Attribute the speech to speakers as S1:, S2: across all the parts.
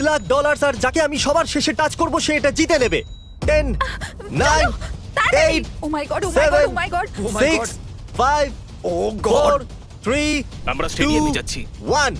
S1: $1,00,000 আর যাকে আমি সবার শেষে টাচ করব সে এটা জিতে নেবে। 10 9 8
S2: ও মাই গড, ও মাই গড, ও মাই গড।
S1: 6 5
S3: ও
S1: 4 3
S3: আমরা স্টেডিয়ামে যাচ্ছি।
S1: 1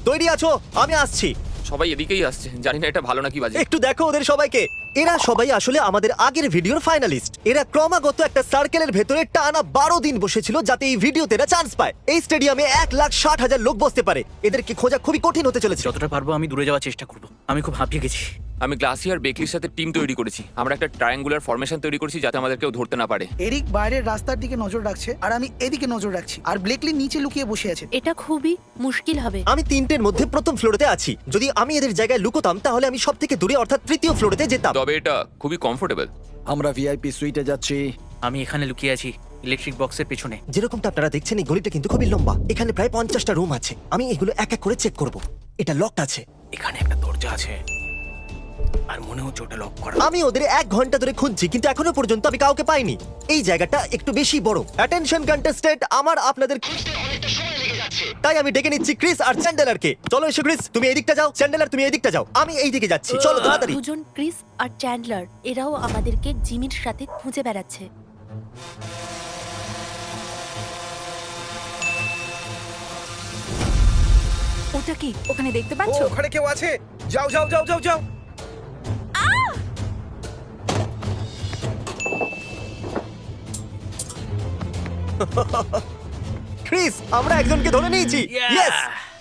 S1: তৈরি আছো? আমি আসছি।
S4: সবাই এদিকেই আসছে, জানি না এটা ভালো নাকি বাজে।
S1: একটু দেখো ওদের সবাইকে। এরা সবাই আসলে আমাদের আগের ভিডিওর ফাইনালিস্ট। এরা ক্রমাগত একটা সার্কেলের ভেতরে টানা 12 দিন বসেছিল যাতে এই ভিডিওতে এরা চান্স পায়। এই স্টেডিয়ামে 1,60,000 লোক বসতে পারে। এদেরকে খোঁজা খুবই কঠিন হতে চলেছে।
S5: যতটা পারবো আমি দূরে যাওয়ার চেষ্টা করব। আমি খুব হাঁপিয়ে গেছি।
S4: আমি গ্লাসিয়ার বেকলির সাথে টিম তৈরি করেছি। আমরা একটা ট্রায়াঙ্গুলার ফরমেশন তৈরি করেছি যাতে আমাদের কেউ ধরতে না পারে।
S6: এরিক বাইরের রাস্তার দিকে নজর রাখছে আর আমি এদিকে নজর রাখছি, আর ব্লেকলি নিচে লুকিয়ে বসে আছে।
S2: এটা খুবই মুশকিল হবে।
S1: আমি তিনটের মধ্যে প্রথম ফ্লোরেতে আছি। যদি আমি এদের জায়গায় লুকোতাম তাহলে আমি সব থেকে দূরে অর্থাৎ তৃতীয় ফ্লোরেতে যেতাম।
S4: তবে এটা খুবই কমফোর্টেবল।
S3: আমরা ভিআইপি সুইটে যাচ্ছি।
S5: আমি এখানে লুকিয়ে আছি ইলেকট্রিক বক্সের পেছনে।
S1: যেরকমটা আপনারা দেখছেন এই গলিটা কিন্তু খুবই লম্বা। এখানে প্রায় 50টা রুম আছে। আমি এগুলো এক এক করে চেক করব। এটা লকড আছে।
S5: এখানে একটা দরজা আছে আর মনে হচ্ছে ওটা লক করা।
S1: আমি ওদের 1 ঘন্টা ধরে খুঁজছি কিন্তু এখনো পর্যন্ত আমি কাউকে পাইনি। এই জায়গাটা একটু বেশি বড়। অ্যাটেনশন কন্টেস্টেন্ট, আমার আপনাদের খুঁজতে অনেকটা সময় লেগে যাচ্ছে। তাই আমি ডেকে নিচ্ছি ক্রিস আর চ্যান্ডেলারকে। চলো এসো ক্রিস, তুমি এই দিকটা যাও, চ্যান্ডেলার তুমি এই দিকটা যাও, আমি এই দিকে যাচ্ছি। চলো তাড়াতাড়ি।
S2: দুজন ক্রিস আর চ্যান্ডলার এরাও আমাদেরকে জিমির সাথে খুঁজে বেড়াচ্ছে। ওটা কি ওখানে দেখতে
S3: ও
S2: পাচ্ছো?
S3: ওখানে কেউ আছে। যাও যাও যাও যাও যাও।
S1: ক্রিস, আমরা একজনকে ধরে নিয়েছি। ইয়েস!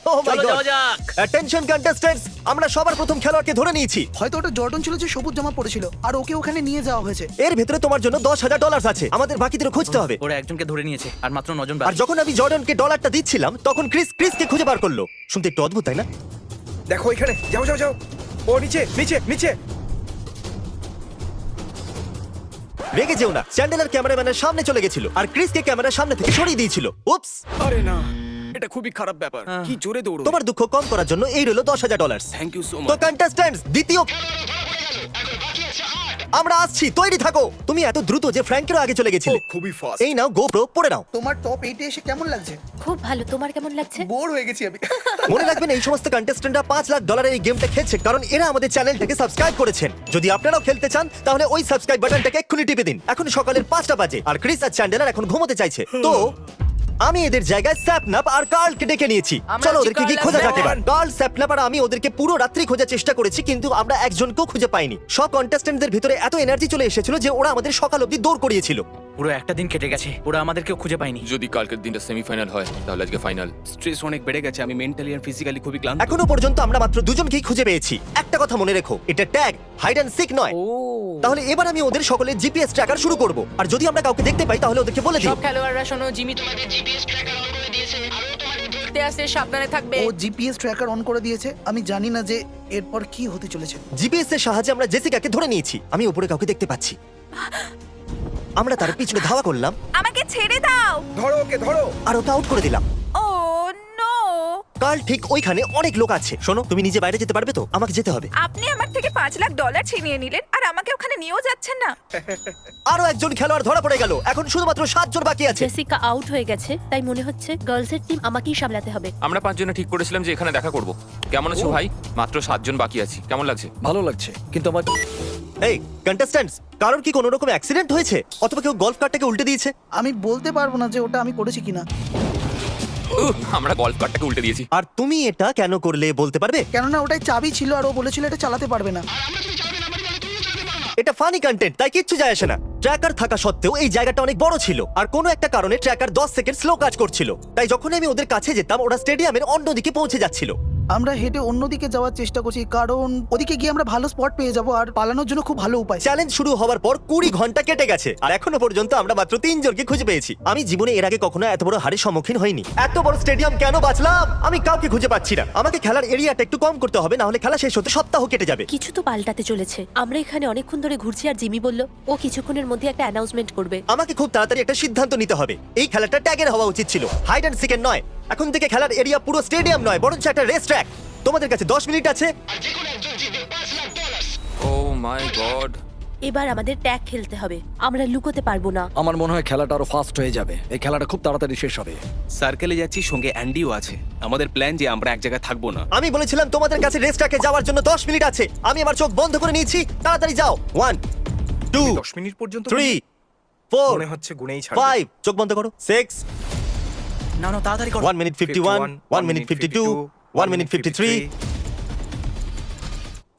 S1: ওহ মাই
S5: চলো
S1: গড!
S5: যাওয়া যাক।
S1: অ্যাটেনশন কন্টেস্টেন্টস, আমরা সবার প্রথম খেলোয়াড়কে ধরে নিয়েছি।
S6: হয়তো ওটা জর্ডন ছিল যে সবুজ জামা পড়েছিল, আর ওকে ওখানে নিয়ে যাওয়া হয়েছে।
S1: এর ভেতরে তোমার জন্য $10,000 আছে। আমাদের বাকিদেরও খুঁজতে হবে।
S5: ওরা একজনকে ধরে নিয়েছে আর মাত্র 9 জন
S1: আর
S5: বাকি।
S1: যখন আমি জর্ডনকে ডলারটা দিচ্ছিলাম তখন ক্রিসকে খুঁজে বার করলো। শুনতে একটু অদ্ভুত তাই না?
S3: দেখো এখানে, যাও যাও যাও। ও নিচে নিচে নিচে।
S1: রেগে যেও না, চ্যান্ডেলার ক্যামেরাম্যানের সামনে চলে গেছিল আর ক্রিসকে ক্যামেরার সামনে থেকে সরিয়ে দিয়েছিল। উপস!
S3: আরে না, এটা খুবই খারাপ ব্যাপার। কি জোরে দৌড়ো।
S1: তোমার দুঃখ কম করার জন্য এই রইলো $10,000।
S3: থ্যাংক ইউ সো
S1: তো
S3: মাচ।
S1: কন্টেস্ট্যান্টস, দ্বিতীয় আমরা আসছি, তৈরি থাকো। তুমি এত দ্রুত যে ফ্র্যাঙ্কেরও আগে চলে গেছিলে।
S3: খুবই ফাস্ট।
S1: এই নাও গোপ্রো, পড়ে নাও।
S6: তোমার টপ 8 এসে কেমন লাগছে?
S2: খুব ভালো। তোমার কেমন লাগছে?
S6: বোর হয়ে গেছি আমি।
S1: মনে রাখবেন এই সমস্ত কন্টেস্ট্যান্টরা $5,00,000 এই গেমটা খেলছে কারণ এরা আমাদের চ্যানেলটাকে সাবস্ক্রাইব করেছেন। যদি আপনারাও খেলতে চান তাহলে ওই সাবস্ক্রাইব বাটনটাকে এক্ষুনি টিপে দিন। এখন সকালের 5টা বাজে আর ক্রিস আর চ্যান্ডেলার এখন ঘুমোতে চাইছে। তো আমি এদের জায়গায় স্যাপনাপ আর কার্লকে ডেকে নিয়েছি। চলো ওদেরকে গিয়ে খোঁজা যাক এবার। কার্ল, স্যাপনাপ আর আমি ওদেরকে পুরো রাত্রি খোঁজার চেষ্টা করেছি কিন্তু আমরা একজনকেও খুঁজে পাইনি। সব কন্টেস্ট্যান্টদের ভিতরে এত এনার্জি চলে এসেছিল যে ওরা আমাদের সকাল অবধি দৌড় করিয়েছিল।
S5: পুরো একটা দিন কেটে গেছে, ওরা আমাদেরকেও খুঁজে পায়নি।
S4: যদি কালকের দিনটা সেমিফাইনাল হয় তাহলে আজকে ফাইনাল।
S3: স্ট্রেস অনেক বেড়ে গেছে। আমি মেন্টালি আর ফিজিক্যালি খুবই ক্লান্ত।
S1: এখনো পর্যন্ত আমরা মাত্র দুজনকেই খুঁজে পেয়েছি। একটা কথা মনে রেখো, এটা ট্যাগ, হাইড অ্যান্ড সিক নয়। তাহলে এবার আমি ওদের সকলের জিপিএস ট্র্যাকার শুরু করব। আর যদি আমরা কাউকে দেখতে পাই তাহলে ওদেরকে বলে দিই।
S7: সব খেলোয়াড়রা শোনো, জিমি তোমাদের জিপিএস ট্র্যাকার অন করে দিয়েছে আর ও তোমাদের ধরতে আসতে সাবধানে থাকবে।
S6: ও জিপিএস ট্র্যাকার অন করে দিয়েছে। আমি জানি না যে এরপর কি হতে চলেছে।
S1: জিপিএস এর সাহায্যে আমরা জেসিকাকে ধরে নিয়েছি। আমি উপরে কাউকে দেখতে পাচ্ছি। আমরা তার পিছনে ধাওয়া করলাম
S2: আমাকে ছেড়ে দাও।
S3: ধরো ওকে, ধরো।
S1: আর ওকে আউট করে দিলাম।
S2: ও নো!
S1: কাল ঠিক ওইখানে অনেক লোক আছে। শোনো, তুমি নিজে বাইরে যেতে পারবে তো? আমাকে যেতে হবে।
S2: আপনি আমার থেকে $5,00,000 ছিনিয়ে নিলেন আর আমাকে ওখানে নিয়েও যাচ্ছেন না।
S1: আরো একজন খেলোয়াড় ধরা পড়ে গেল। এখন শুধুমাত্র 7 জন বাকি আছে।
S2: জেসিকা আউট হয়ে গেছে, তাই মনে হচ্ছে গার্লসের টিম আমাকেই সামলাতে হবে।
S4: আমরা 5 জনে ঠিক করেছিলাম যে এখানে দেখা করব। কেমন আছো ভাই? মাত্র 7 জন বাকি আছি। কেমন লাগছে?
S3: ভালো লাগছে কিন্তু আমার
S1: এই কন্টেস্ট্যান্টস, কারোর কি কোনো রকম অ্যাক্সিডেন্ট হয়েছে অথবা কেউ গলফ কার্টটাকে উল্টে দিয়েছে?
S6: আমি বলতে পারবো না যে ওটা আমি করেছি কিনা।
S4: আমরা গলফ কার্টটাকে উল্টে দিয়েছি।
S1: আর তুমি এটা কেন করলে বলতে পারবে?
S6: কেননা ওটাই চাবি ছিল আর ও বলেছিল এটা চালাতে পারবে না।
S1: এটা ফানি কন্টেন্ট, তাই কিচ্ছু যায় আসে না। ট্র্যাকার থাকা সত্ত্বেও এই জায়গাটা অনেক বড় ছিল আর কোনো একটা কারণে ট্র্যাকার 10 সেকেন্ড স্লো কাজ করছিল। তাই যখন আমি ওদের কাছে যেতাম ওরা স্টেডিয়ামের অন্যদিকে পৌঁছে যাচ্ছিল।
S6: আমরা হেঁটে অন্যদিকে যাওয়ার চেষ্টা করছি কারণ ওদিকে গিয়ে আমরা ভালো স্পট পেয়ে যাবো আর পালানোর জন্য খুব ভালো উপায়।
S1: চ্যালেঞ্জ শুরু হওয়ার পর 20 ঘন্টা কেটে গেছে আর এখনো পর্যন্ত আমরা মাত্র 3 জনকে খুঁজে পেয়েছি। আমি জীবনে এর আগে কখনো এত বড় হারের সম্মুখীন হইনি। এত বড় স্টেডিয়াম কেন বাঁচলাম? আমি কাউকে খুঁজে পাচ্ছি না। আমাকে খেলার এরিয়াটা একটু কম করতে হবে, না হলে খেলা শেষ হতে সপ্তাহ কেটে যাবে।
S2: কিছু তো পাল্টাতে চলেছে। আমরা এখানে অনেকক্ষণ ধরে ঘুরছি আর জিমি বলল ও কিছুক্ষণের মধ্যে একটা অ্যানাউন্সমেন্ট করবে।
S1: আমাকে খুব তাড়াতাড়ি একটা সিদ্ধান্ত নিতে হবে। এই খেলাটা ট্যাগের হওয়া উচিত ছিল, হাইড অ্যান্ড সিকের নয়। এখন থেকে খেলার এরিয়া পুরো স্টেডিয়াম নয় বরঞ্চ একটা রেস তোমাদের কাছে 10 মিনিট আছে।
S4: ও মাই গড,
S2: এবার আমাদের ট্যাগ খেলতে হবে, আমরা লুকোতে পারবো না।
S8: আমার মনে হয় খেলাটা আরো ফাস্ট হয়ে যাবে, এই খেলাটা খুব তাড়াতাড়ি শেষ হবে।
S5: সার্কেলে যাচ্ছি, সঙ্গে অ্যান্ডিও আছে। আমাদের প্ল্যান যে আমরা এক জায়গায় থাকবো না।
S1: আমি বলেছিলাম তোমাদের কাছে রেসটাকে যাওয়ার জন্য 10 মিনিট আছে। আমি আমার চোখ বন্ধ করে নিয়েছি, তাড়াতাড়ি যাও। 1 2
S3: 10 মিনিট পর্যন্ত
S1: 3 4
S3: মনে হচ্ছে গুনেই ছাড়বে।
S1: 5 চোখ বন্ধ করো 6
S5: না না, তাড়াতাড়ি করো।
S1: 1 minute 51 1 minute 52 1 minute 53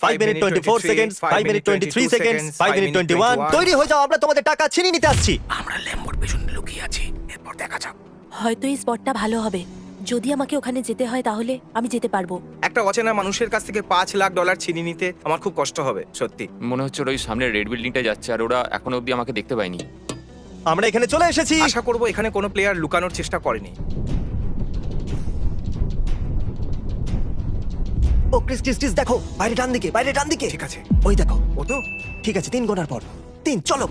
S1: 5 minute 24 seconds 5 minute 23 seconds 5 minute 21। তৈরি হয়ে যাও, আমরা তোমাদের টাকা ছিনিয়ে নিতে আসছি।
S5: আমরা ল্যাম্বোর পেছনে লুকিয়ে আছি, এরপর দেখা যাক।
S2: হয়তো এই স্পটটা ভালো হবে। যদি আমাকে ওখানে যেতে হয় তাহলে আমি যেতে পারবো।
S3: একটা অচেনা মানুষের কাছ থেকে $5,00,000 ছিনিয়ে নিতে আমার খুব কষ্ট হবে, সত্যি।
S4: মনে হচ্ছে ওরা ওই সামনে রেড বিল্ডিংটা যাচ্ছে, আর ওরা এখনো অবধি আমাকে দেখতে পায়নি।
S1: আমরা এখানে চলে এসেছি।
S3: আশা করব এখানে কোনো প্লেয়ার লুকানোর চেষ্টা করেনি।
S1: ও ক্রিস ক্রিস ক্রিস, দেখো বাইরে ডান দিকে, বাইরে ডান দিকে।
S3: ঠিক আছে,
S1: ওই দেখো,
S3: ও তো
S1: ঠিক আছে 3 গোনার পর 3 চলো।